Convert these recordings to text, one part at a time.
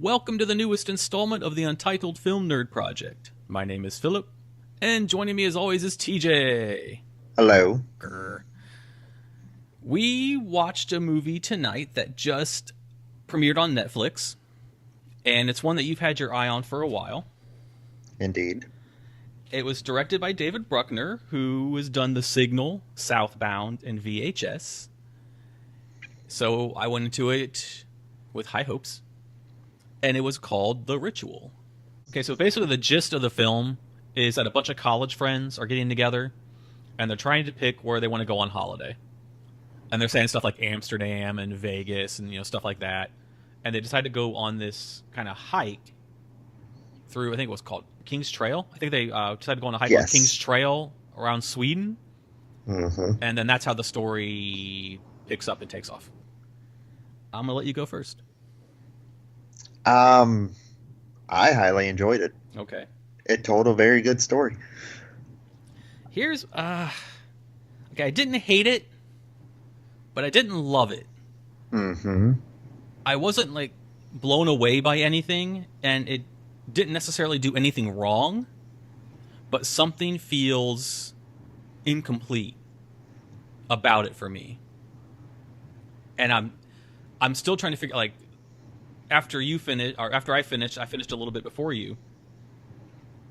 Welcome to the newest installment of the Untitled Film Nerd Project. My name is Philip, and joining me as always is TJ. Hello. Grr. We watched a movie tonight that just premiered on Netflix, and it's one that you've had your eye on for a while. Indeed. It was directed by David Bruckner, who has done The Signal, Southbound, and VHS. So I went into it with high hopes, and it was called The Ritual. Okay, so basically the gist of the film is that a bunch of college friends are getting together, and they're trying to pick where they want to go on holiday. And they're saying stuff like Amsterdam and Vegas and stuff like that. And they decide to go on this kind of hike through, I think it was called King's Trail. I think they decided to go on a hike on King's Trail around Sweden. Mm-hmm. And then that's how the story picks up and takes off. I'm going to let you go first. I highly enjoyed it. Okay. It told a very good story. Here's, okay, I didn't hate it, but I didn't love it. Mm-hmm. I wasn't, blown away by anything, and it didn't necessarily do anything wrong, but something feels incomplete about it for me. And I'm still trying to figure, after you finish, or after I finished a little bit before you.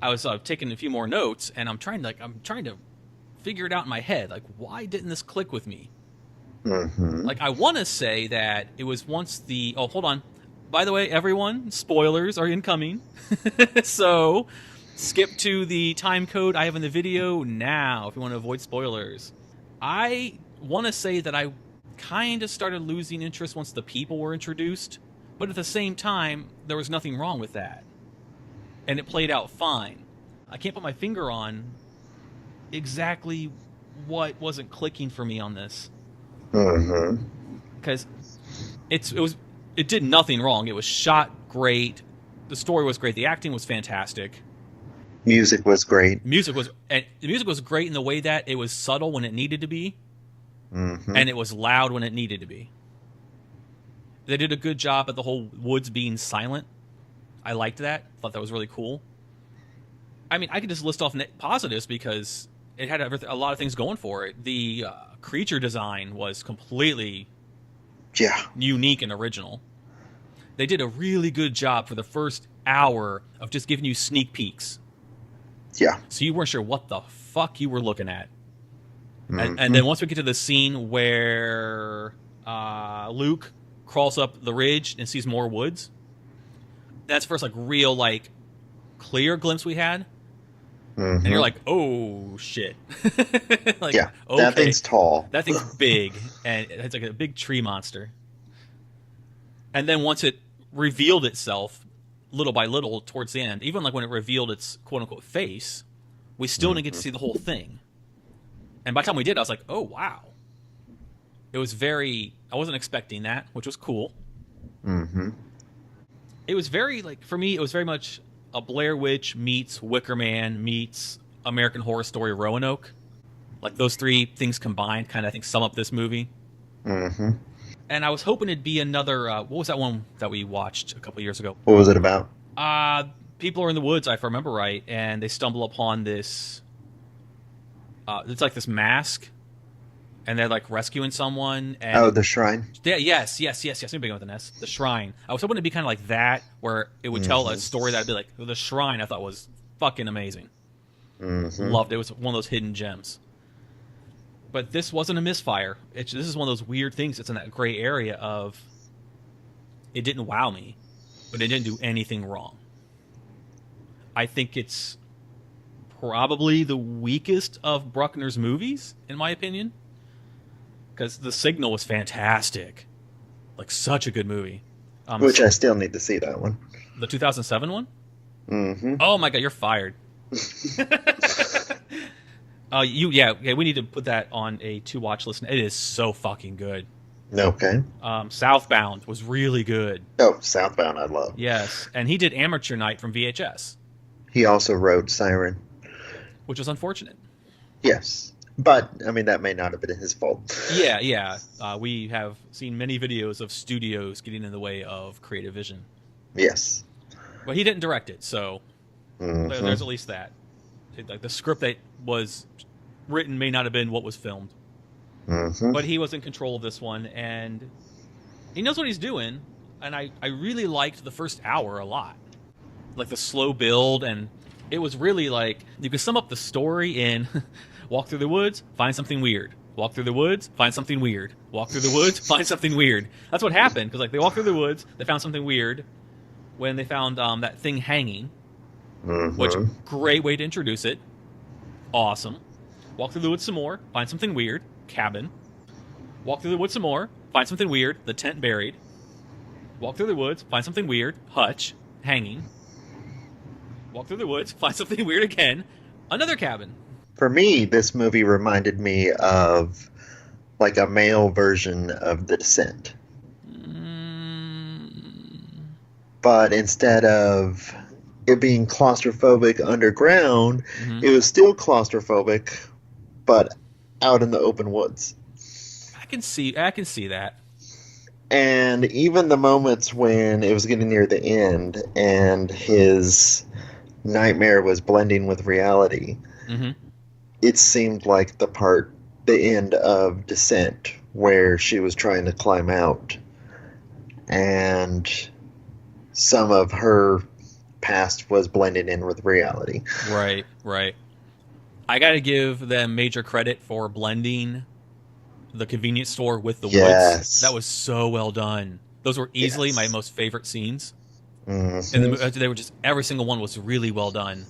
I was taking a few more notes, and I'm trying to figure it out in my head. Why didn't this click with me? Mm-hmm. I want to say that it was once the... Oh, hold on. By the way, everyone, spoilers are incoming. So, skip to the time code I have in the video now if you want to avoid spoilers. I want to say that I kind of started losing interest once the people were introduced, but at the same time, there was nothing wrong with that. And it played out fine. I can't put my finger on exactly what wasn't clicking for me on this. Mm-hmm. Because it did nothing wrong. It was shot great. The story was great. The acting was fantastic. Music was great. The music was great in the way that it was subtle when it needed to be, mm-hmm. and it was loud when it needed to be. They did a good job at the whole woods being silent. I liked that. Thought that was really cool. I mean, I could just list off positives because it had a lot of things going for it. The creature design was completely unique and original. They did a really good job for the first hour of just giving you sneak peeks. Yeah. So you weren't sure what the fuck you were looking at. Mm-hmm. And then once we get to the scene where Luke crawls up the ridge and sees more woods, that's the first real clear glimpse we had. Mm-hmm. And you're like, oh shit. Yeah, okay. that thing's tall. That thing's big, and it's like a big tree monster. And then once it revealed itself, little by little, towards the end, even when it revealed its quote-unquote face, we still didn't get to see the whole thing. And by the time we did, I was like, oh, wow. It was I wasn't expecting that, which was cool. Mm-hmm. It was very, for me, it was very much a Blair Witch meets Wicker Man meets American Horror Story Roanoke. Those three things combined kind of, I think, sum up this movie. Mm-hmm. And I was hoping it'd be another, what was that one that we watched a couple years ago? What was it about? People are in the woods, if I remember right, and they stumble upon this, it's this mask, and they're rescuing someone. And The Shrine? Yes. Let me begin with an S. The Shrine. I was hoping it'd be kind of like that, where it would tell a story that'd be The Shrine. I thought was fucking amazing. Mm-hmm. Loved it. It was one of those hidden gems. But this wasn't a misfire. This is one of those weird things. It's in that gray area of it didn't wow me, but it didn't do anything wrong. I think it's probably the weakest of Bruckner's movies, in my opinion. Because The Signal was fantastic. Such a good movie. Which I still need to see that one. The 2007 one? Mm-hmm. Oh my god, you're fired. We need to put that on a to-watch list. It is so fucking good. Okay. Southbound was really good. Oh, Southbound I love. Yes, and he did Amateur Night from VHS. He also wrote Siren. Which was unfortunate. Yes. But, I mean, that may not have been his fault. Yeah. We have seen many videos of studios getting in the way of creative vision. Yes. But he didn't direct it, so there's Hmm. at least that. Like the script that was written may not have been what was filmed, Hmm. but he was in control of this one, and he knows what he's doing. And I really liked the first hour a lot, like the slow build, and it was really like you could sum up the story in walk through the woods, find something weird. Walk through the woods, find something weird. Walk through the woods, find something weird. That's what happened because like they walked through the woods, they found something weird when they found that thing hanging, which Hmm. great way to introduce it. Awesome. Walk through the woods some more, find something weird. Cabin. Walk through the woods some more, find something weird. The tent buried. Walk through the woods, find something weird. Hutch hanging. Walk through the woods, find something weird again. Another cabin. For me, this movie reminded me of like a male version of The Descent. Mm, But instead of it being claustrophobic underground, mhm. it was still claustrophobic, but out in the open woods. I can see that. And even the moments when it was getting near the end and his nightmare was blending with reality, Hmm. it seemed like the end of Descent, where she was trying to climb out, and some of her past was blending in with reality. Right, right. I got to give them major credit for blending the convenience store with the woods. That Yes. was so well done. Those were easily my Yes. most favorite scenes. And Hmm. they were just every single one was really well done.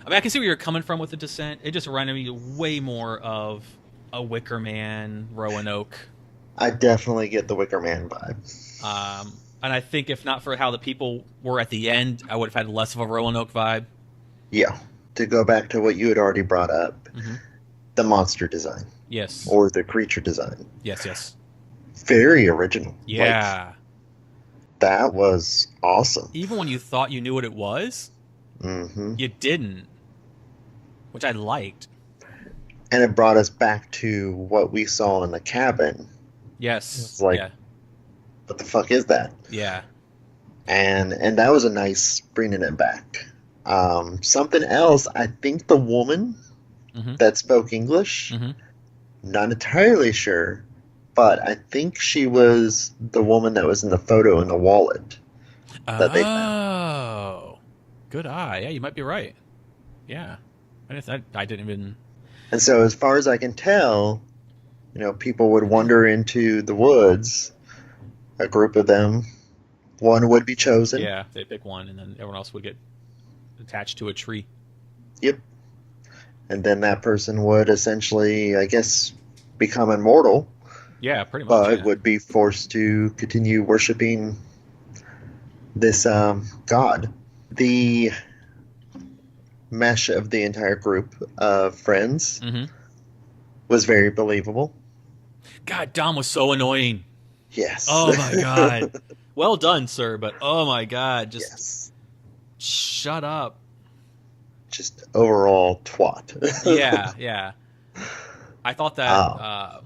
I mean, I can see where you're coming from with the Descent. It just reminded me way more of a Wicker Man, Roanoke. I definitely get the Wicker Man vibe. And I think if not for how the people were at the end, I would have had less of a Roanoke vibe. Yeah. To go back to what you had already brought up, Hmm. the monster design Yes. or the creature design. Yes, yes. Very original. Like, Yeah. that was awesome. Even when you thought you knew what it was, Hmm. you didn't, which I liked. And it brought us back to what we saw in the cabin. Yes. It's like, Yeah. what the fuck is that? Yeah. And that was a nice bringing it back. Something else, I think the woman Hmm. that spoke English, Hmm. not entirely sure, but I think she was the woman that was in the photo in the wallet that they found. Oh, good eye. Yeah, you might be right. Yeah, I didn't even. And so, as far as I can tell, people would wander into the woods, a group of them, one would be chosen. Yeah, they pick one, and then everyone else would get attached to a tree. Yep. And then that person would essentially, I guess, become immortal, Yeah, pretty much. but Yeah. would be forced to continue worshiping this god. The mesh of the entire group of friends Hmm. was very believable. God, Dom was so annoying. Yes. Oh my god. Well done, sir, but oh my god, just Yes. shut up. Just overall twat. Yeah, yeah. I thought that. Ah.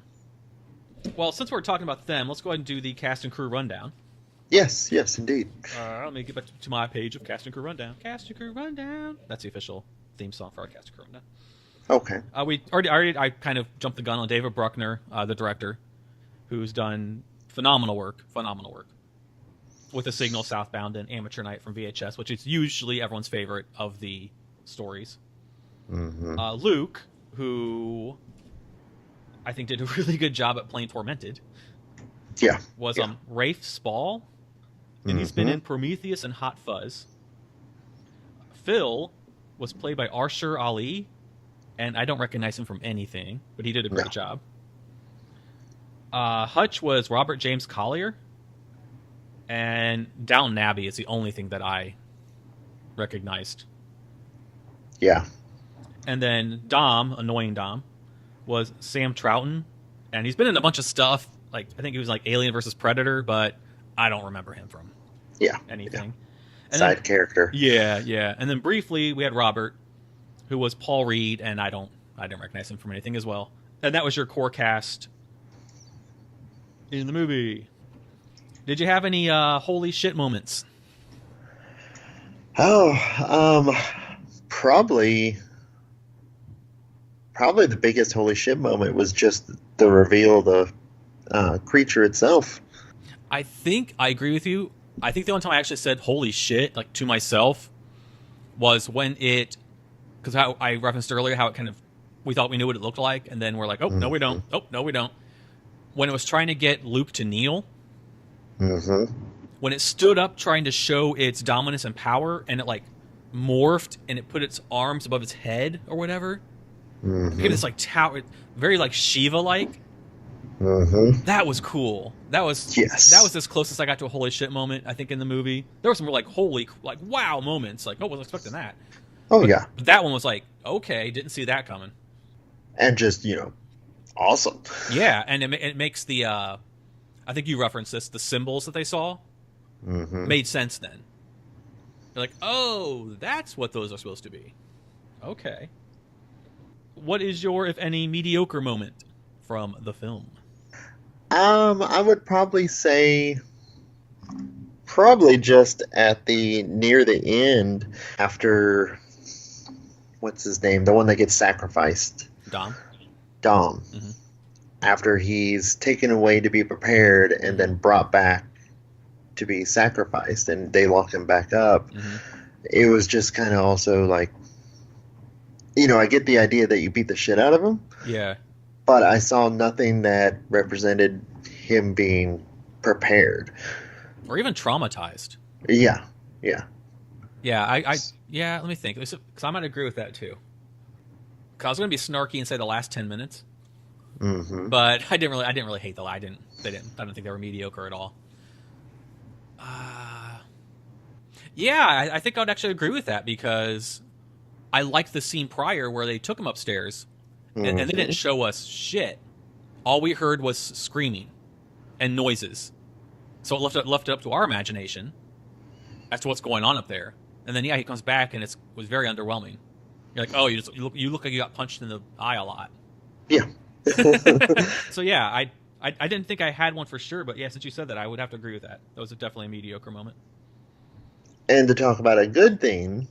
Well, since we're talking about them, let's go ahead and do the cast and crew rundown. Yes, yes, indeed. Let me get back to my page of Cast and Crew Rundown. Cast and Crew Rundown. That's the official theme song for our Cast and Crew Rundown. Okay. I kind of jumped the gun on David Bruckner, the director, who's done phenomenal work with The Signal, Southbound, and Amateur Night from VHS, which is usually everyone's favorite of the stories. Hmm. Luke, who I think did a really good job at playing Tormented, Yeah. was Yeah. Rafe Spall, and he's been Mhm. in Prometheus and Hot Fuzz. Phil was played by Arshur Ali, and I don't recognize him from anything, but he did a great No. job. Hutch was Robert James Collier, and Downton Abbey is the only thing that I recognized. Yeah. And then Dom, annoying Dom, was Sam Troughton, and he's been in a bunch of stuff. Like I think he was like Alien versus Predator, but I don't remember him from Yeah. anything. Yeah. And Side then, character. yeah, yeah. And then briefly we had Robert, who was Paul Reed, and I didn't recognize him from anything as well. And that was your core cast in the movie. Did you have any holy shit moments? Oh, probably probably the biggest holy shit moment was just the reveal of the creature itself. I think I agree with you. I think the only time I actually said "holy shit" like to myself was when it, because how I referenced earlier how it kind of, we thought we knew what it looked like, and then we're like, oh no we don't, Hmm. oh no we don't. When it was trying to get Luke to kneel, Hmm. when it stood up trying to show its dominance and power, and it like morphed and it put its arms above its head or whatever, it became Hmm. this like tower, very like Shiva like. Hmm. That was cool. That was Yes. as close as I got to a holy shit moment, I think, in the movie. There were some like holy, like wow moments. Like, oh, I wasn't expecting that. Oh But, yeah. but that one was like, okay, didn't see that coming. And just, awesome. Yeah, and it makes the, I think you referenced this, the symbols that they saw Hmm. made sense then. You're like, oh, that's what those are supposed to be. Okay. What is your, if any, mediocre moment from the film? I would probably say probably just at the near the end after what's his name, the one that gets sacrificed, Dom? Dom. Mm-hmm. After he's taken away to be prepared and Mm-hmm. then brought back to be sacrificed, and they lock him back up. Mm-hmm. It was just kind of also like, I get the idea that you beat the shit out of him, Yeah. but I saw nothing that represented him being prepared. Or even traumatized. Yeah, yeah. Yeah, yeah, let me think. Because I might agree with that too. Cause I was gonna be snarky and say the last 10 minutes, Hmm. but I didn't really hate the. I don't think they were mediocre at all. Uh, yeah, I think I'd actually agree with that because I liked the scene prior where they took him upstairs and they didn't Hmm. show us shit. All we heard was screaming and noises. So it left it up to our imagination as to what's going on up there. And then yeah, he comes back and it was very underwhelming. You're like, oh, you look like you got punched in the eye a lot. Yeah. So yeah, I didn't think I had one for sure, but yeah, since you said that, I would have to agree with that. That was definitely a mediocre moment. And to talk about a good thing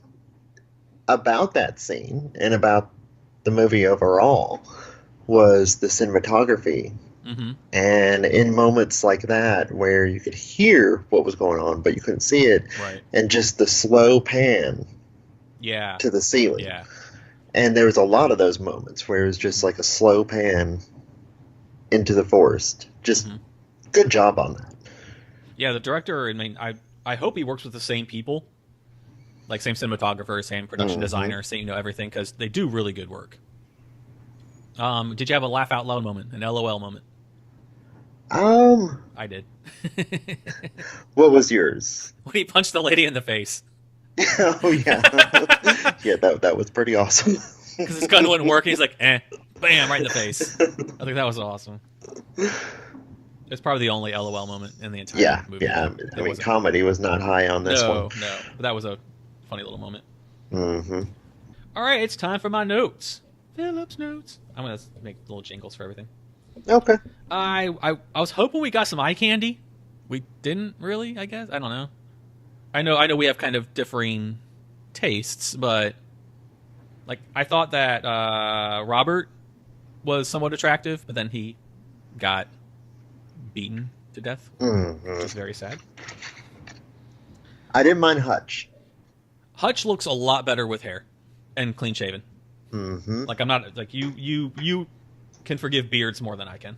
about that scene and about the movie overall was the cinematography. Mm-hmm. And in moments like that, where you could hear what was going on, but you couldn't see it, Right. and just the slow pan Yeah. to the ceiling. Yeah. And there was a lot of those moments where it was just like a slow pan into the forest. Just Mm-hmm. good job on that. Yeah. The director. I mean, I hope he works with the same people, like same cinematographer, same production Hmm. designer, same everything, because they do really good work. Did you have a laugh out loud moment, an LOL moment? Um, I did. what was yours? When he punched the lady in the face Oh yeah, yeah. That was pretty awesome. because his gun wouldn't work, and he's like, bam, right in the face. I think that was awesome. It's probably the only LOL moment in the entire Yeah, movie. yeah. That I mean, wasn't. comedy was not high on this one. No, no. But that was a funny little moment. Hmm. All right, it's time for my notes. Philip's notes. I'm gonna make little jingles for everything. Okay. I was hoping we got some eye candy. We didn't really. I guess I don't know. I know we have kind of differing tastes, but like I thought that Robert was somewhat attractive, but then he got beaten to death, which Hmm. is very sad. I didn't mind Hutch. Hutch looks a lot better with hair and clean shaven. Hmm. Like I'm not like you can forgive beards more than I can.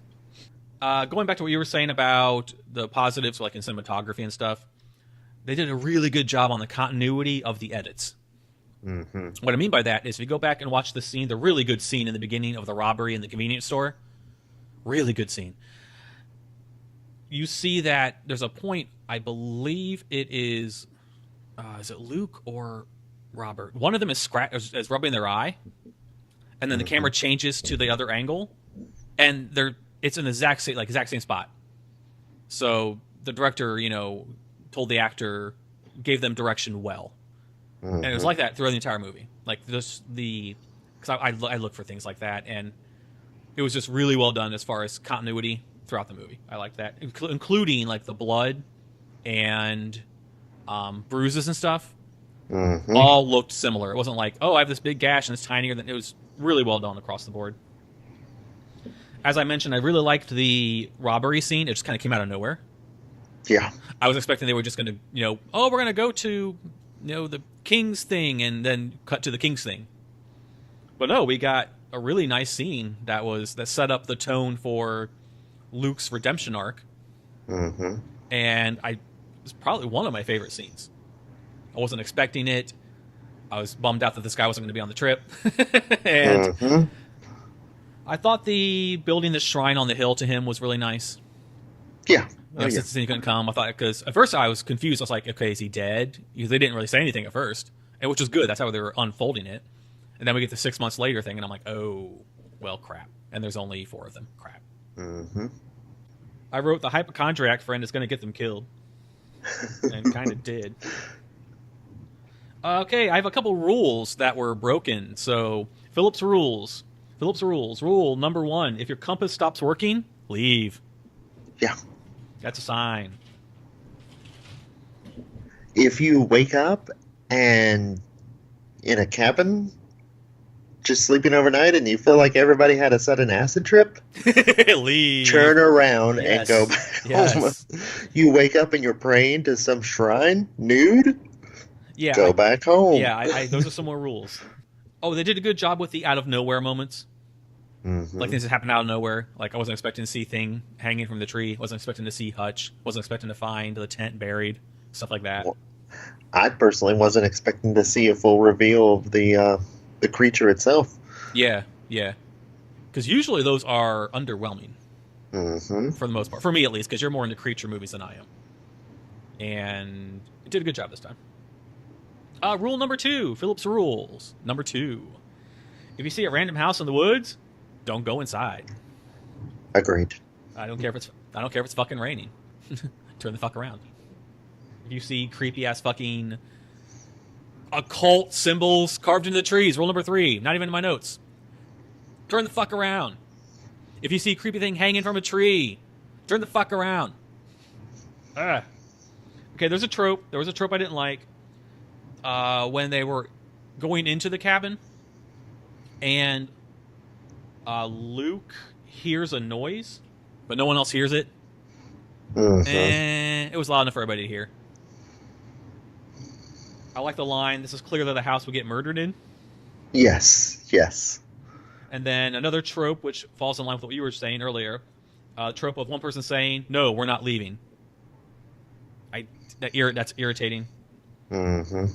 Going back to what you were saying about the positives, like in cinematography and stuff, they did a really good job on the continuity of the edits. Hmm. What I mean by that is if you go back and watch the scene, the really good scene in the beginning of the robbery in the convenience store, really good scene. You see that there's a point, I believe it is it Luke or Robert? One of them is rubbing their eye, and then the camera changes to the other angle, and it's in the exact same spot. So the director, told the actor, gave them direction well, and it was like that throughout the entire movie. Like because I look for things like that, and it was just really well done as far as continuity throughout the movie. I like that, including like the blood and bruises and stuff. Mm-hmm. all looked similar. It wasn't like, oh, I have this big gash and it's tinier. It was really well done across the board. As I mentioned, I really liked the robbery scene. It just kind of came out of nowhere. Yeah. I was expecting they were just going to, we're going to go to, the King's thing and then cut to the King's thing. But no, we got a really nice scene that set up the tone for Luke's redemption arc. Mm-hmm. And it was probably one of my favorite scenes. I wasn't expecting it. I was bummed out that this guy wasn't going to be on the trip. And Mm-hmm. I thought the building the shrine on the hill to him was really nice. Yeah. Since he couldn't come, I thought, because at first I was confused. I was like, okay, is he dead? Because they didn't really say anything at first, and which was good. That's how they were unfolding it. And then we get the 6 months later thing, and I'm like, oh, well, crap. And there's only 4 of them. Crap. Mm-hmm. I wrote the hypochondriac friend is going to get them killed. And kind of did. Okay, I have a couple rules that were broken. So, Phillips rules. Rule number 1. If your compass stops working, leave. Yeah. That's a sign. If you wake up and in a cabin, just sleeping overnight, and you feel like everybody had a sudden acid trip, leave. turn around and Yes. go back Yes. home. You wake up and you're praying to some shrine, nude, Yeah. go back home. Yeah, those are some more rules. Oh, they did a good job with the out of nowhere moments. Mm-hmm. Like things that happened out of nowhere. Like I wasn't expecting to see Thing hanging from the tree. Wasn't expecting to see Hutch. Wasn't expecting to find the tent buried. Stuff like that. Well, I personally wasn't expecting to see a full reveal of the creature itself. Yeah. Because usually those are underwhelming Mm-hmm. for the most part. For me at least, because you're more into creature movies than I am. And it did a good job this time. Rule number 2. Phillips rules. Number 2. If you see a random house in the woods, don't go inside. Agreed. I don't care if it's fucking raining. Turn the fuck around. If you see creepy ass fucking occult symbols carved into the trees, rule number 3. Not even in my notes. Turn the fuck around. If you see a creepy thing hanging from a tree, turn the fuck around. Okay, there's a trope. There was a trope I didn't like. When they were going into the cabin, and Luke hears a noise, but no one else hears it. Mm-hmm. It was loud enough for everybody to hear. I like the line, "This is clear that the house would get murdered in." Yes. And then another trope, which falls in line with what you were saying earlier, trope of one person saying, "No, we're not leaving." That's irritating. Mm-hmm.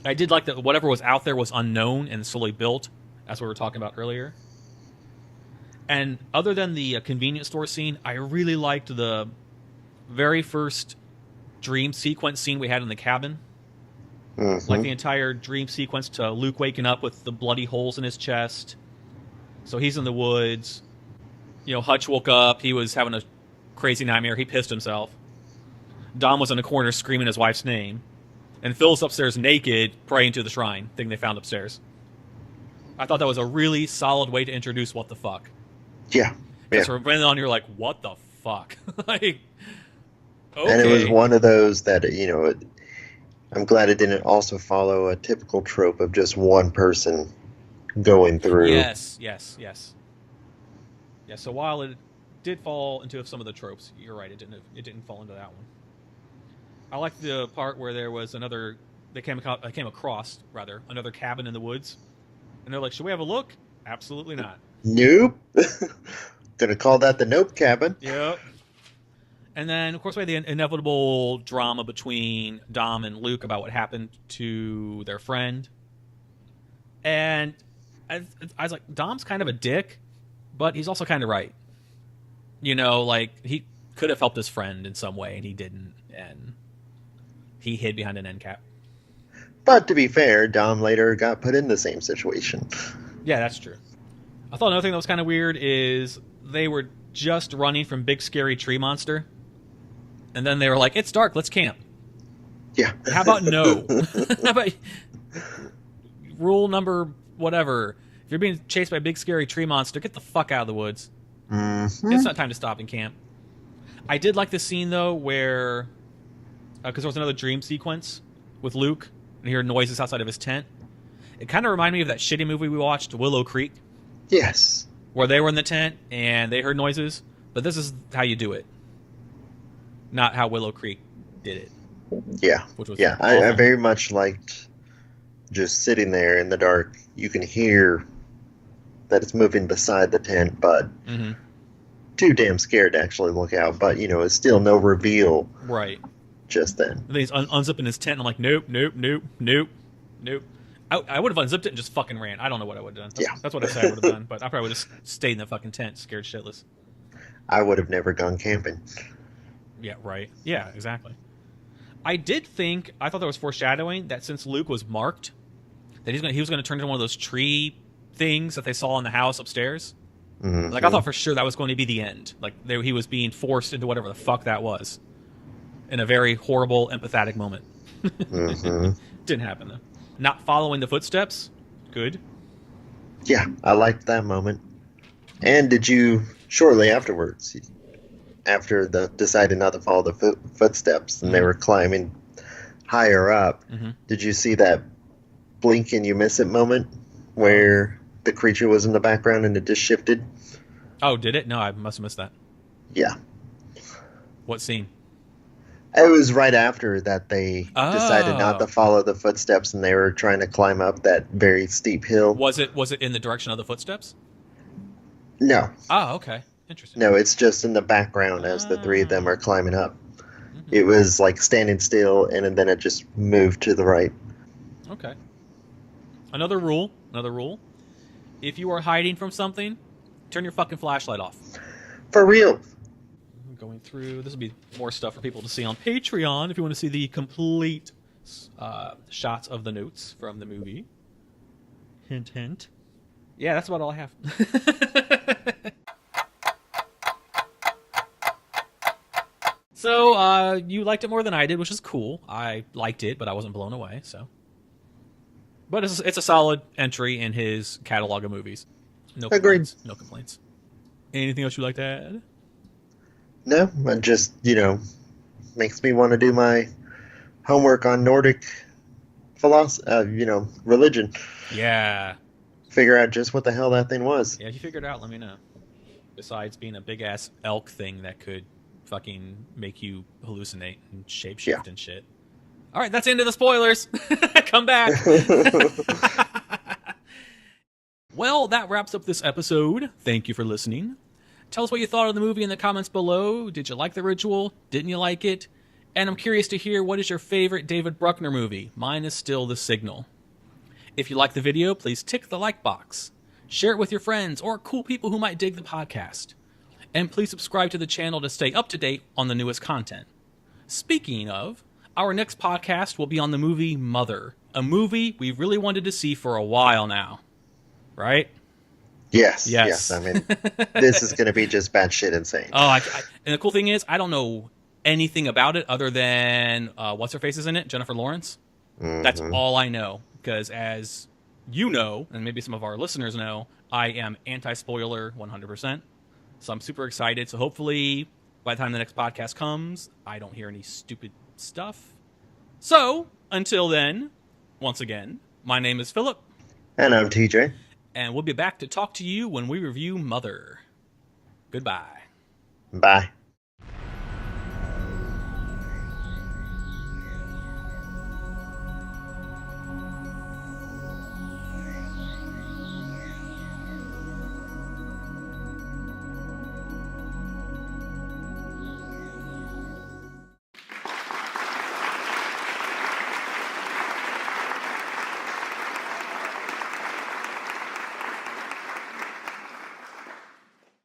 I did like that whatever was out there was unknown and slowly built. That's what we were talking about earlier. And other than the convenience store scene, I really liked the very first dream sequence scene we had in the cabin. Mm-hmm. Like the entire dream sequence to Luke waking up with the bloody holes in his chest. So he's in the woods. Hutch woke up. He was having a crazy nightmare. He pissed himself. Dom was in a corner screaming his wife's name. And Phil's upstairs naked, praying to the shrine thing they found upstairs. I thought that was a really solid way to introduce what the fuck. Yeah. Because from then on, you're like, what the fuck? Okay. And it was one of those that, I'm glad it didn't also follow a typical trope of just one person going through. Yes. Yeah, so while it did fall into some of the tropes, you're right, it didn't fall into that one. I liked the part where there was I came across another cabin in the woods. And they're like, should we have a look? Absolutely not. Nope. Gonna call that the Nope cabin. Yep. And then, of course, we had the inevitable drama between Dom and Luke about what happened to their friend. And I was like, Dom's kind of a dick, but he's also kind of right. He could have helped his friend in some way, and he didn't. And he hid behind an end cap. But to be fair, Dom later got put in the same situation. Yeah, that's true. I thought another thing that was kind of weird is they were just running from Big Scary Tree Monster. And then they were like, it's dark, let's camp. Yeah. How about no? How about rule number whatever. If you're being chased by a Big Scary Tree Monster, get the fuck out of the woods. Mm-hmm. It's not time to stop and camp. I did like the scene, though, where... because there was another dream sequence with Luke and hear noises outside of his tent. It kind of reminded me of that shitty movie we watched, Willow Creek. Yes. Where they were in the tent and they heard noises, but this is how you do it. Not how Willow Creek did it. Yeah. Which was I very much liked just sitting there in the dark. You can hear that it's moving beside the tent, but too damn scared to actually look out. But, it's still no reveal. Right. Just then. And then he's unzipping his tent, and I'm like, nope. I would have unzipped it and just fucking ran. I don't know what I would have done. That's what I said I would have done. But I probably would have stayed in the fucking tent, scared shitless. I would have never gone camping. Yeah, right. Yeah, exactly. I thought there was foreshadowing that since Luke was marked, that he was going to turn into one of those tree things that they saw in the house upstairs. Mm-hmm. Like, I thought for sure that was going to be the end. Like, he was being forced into whatever the fuck that was. In a very horrible, empathetic moment. Didn't happen, though. Not following the footsteps, good. Yeah, I liked that moment. And did you, shortly afterwards, after deciding not to follow the footsteps, and they were climbing higher up, did you see that blink and you miss it moment where the creature was in the background and it just shifted? Oh, did it? No, I must have missed that. Yeah. What scene? It was right after that they decided not to follow the footsteps and they were trying to climb up that very steep hill. Was it in the direction of the footsteps? No. Oh, okay. Interesting. No, it's just in the background as the three of them are climbing up. It was like standing still and then it just moved to the right. Okay. Another rule. If you are hiding from something, turn your fucking flashlight off. For real. Going through, this will be more stuff for people to see on Patreon if you want to see the complete shots of the notes from the movie. Hint, hint. Yeah, that's about all I have. So, you liked it more than I did, which is cool. I liked it, but I wasn't blown away, so. But it's a solid entry in his catalog of movies. No complaints. Agreed. No complaints. Anything else you'd like to add? No, it just, makes me want to do my homework on Nordic philosophy, religion. Yeah. Figure out just what the hell that thing was. Yeah, if you figure it out, let me know. Besides being a big-ass elk thing that could fucking make you hallucinate and shapeshift and shit. All right, that's the end of the spoilers. Come back. Well, that wraps up this episode. Thank you for listening. Tell us what you thought of the movie in the comments below. Did you like The Ritual? Didn't you like it? And I'm curious to hear, what is your favorite David Bruckner movie? Mine is still The Signal. If you like the video, please tick the like box. Share it with your friends or cool people who might dig the podcast. And please subscribe to the channel to stay up to date on the newest content. Speaking of, our next podcast will be on the movie Mother, a movie we've really wanted to see for a while now. Right? Yes. I mean, this is going to be just batshit insane. And the cool thing is, I don't know anything about it other than what's-her-face is in it, Jennifer Lawrence. That's all I know. Because as you know, and maybe some of our listeners know, I am anti-spoiler 100%. So I'm super excited. So hopefully, by the time the next podcast comes, I don't hear any stupid stuff. So, until then, once again, my name is Philip. And I'm TJ. And we'll be back to talk to you when we review Mother. Goodbye. Bye.